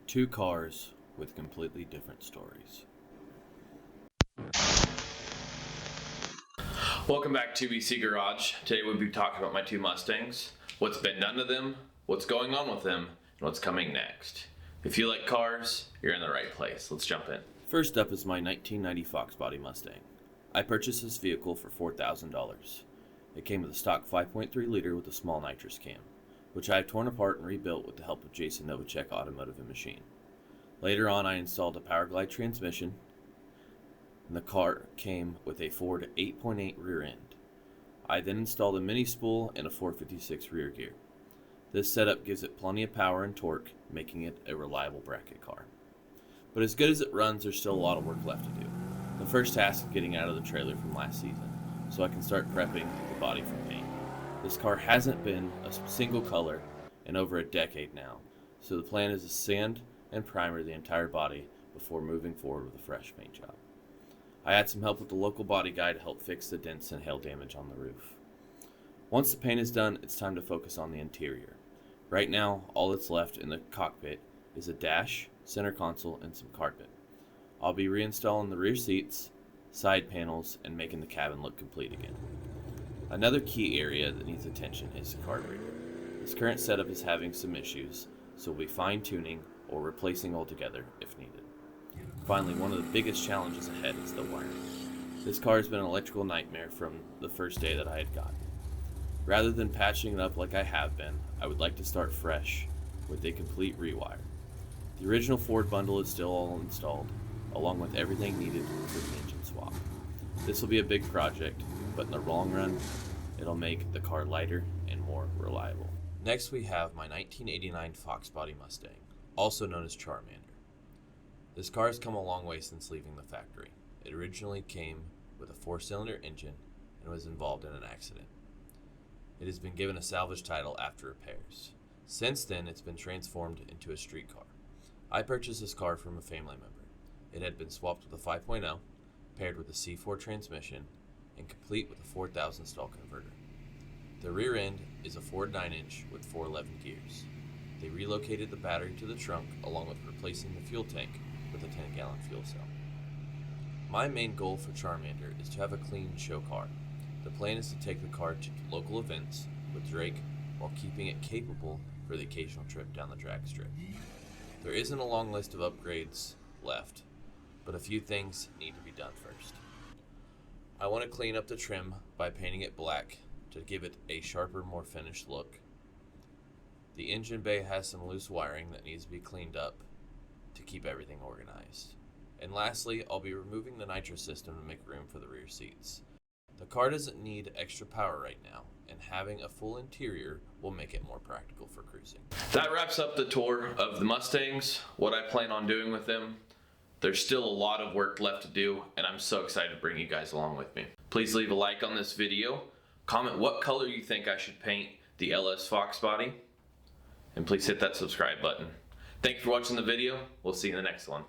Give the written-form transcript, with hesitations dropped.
Two cars with completely different stories. Welcome back to BC Garage. Today we'll be talking about my two Mustangs, what's been done to them, what's going on with them, and what's coming next. If you like cars, you're in the right place. Let's jump in. First up is my 1990 Fox body Mustang. I purchased this vehicle for $4,000. It came with a stock 5.3 liter with a small nitrous can, which I have torn apart and rebuilt with the help of Jason Novacek Automotive and Machine. Later on, I installed a Power Glide transmission, and the car came with a Ford 8.8 rear end. I then installed a mini spool and a 456 rear gear. This setup gives it plenty of power and torque, making it a reliable bracket car. But as good as it runs, there's still a lot of work left to do. The first task is getting out of the trailer from last season, so I can start prepping the body for paint. This car hasn't been a single color in over a decade now, so the plan is to sand and primer the entire body before moving forward with a fresh paint job. I had some help with the local body guy to help fix the dents and hail damage on the roof. Once the paint is done, it's time to focus on the interior. Right now, all that's left in the cockpit is a dash, center console, and some carpet. I'll be reinstalling the rear seats, side panels, and making the cabin look complete again. Another key area that needs attention is the carburetor. This current setup is having some issues, so we'll be fine-tuning or replacing altogether if needed. Finally, one of the biggest challenges ahead is the wiring. This car has been an electrical nightmare from the first day that I had gotten it. Rather than patching it up like I have been, I would like to start fresh with a complete rewire. The original Ford bundle is still all installed, along with everything needed for the engine swap. This will be a big project, but in the long run, it'll make the car lighter and more reliable. Next we have my 1989 Fox body Mustang, also known as Charmander. This car has come a long way since leaving the factory. It originally came with a 4-cylinder engine and was involved in an accident. It has been given a salvage title after repairs. Since then, it's been transformed into a street car. I purchased this car from a family member. It had been swapped with a 5.0, paired with a C4 transmission, and complete with a 4,000 stall converter. The rear end is a Ford 9-inch with 411 gears. They relocated the battery to the trunk along with replacing the fuel tank with a 10-gallon fuel cell. My main goal for Charmander is to have a clean show car. The plan is to take the car to local events with Drake while keeping it capable for the occasional trip down the drag strip. There isn't a long list of upgrades left, but a few things need to be done first. I want to clean up the trim by painting it black to give it a sharper, more finished look. The engine bay has some loose wiring that needs to be cleaned up to keep everything organized. And lastly, I'll be removing the nitrous system to make room for the rear seats. The car doesn't need extra power right now, and having a full interior will make it more practical for cruising. That wraps up the tour of the Mustangs, what I plan on doing with them. There's still a lot of work left to do, and I'm so excited to bring you guys along with me. Please leave a like on this video, comment what color you think I should paint the LS Fox body, and please hit that subscribe button. Thank you for watching the video. We'll see you in the next one.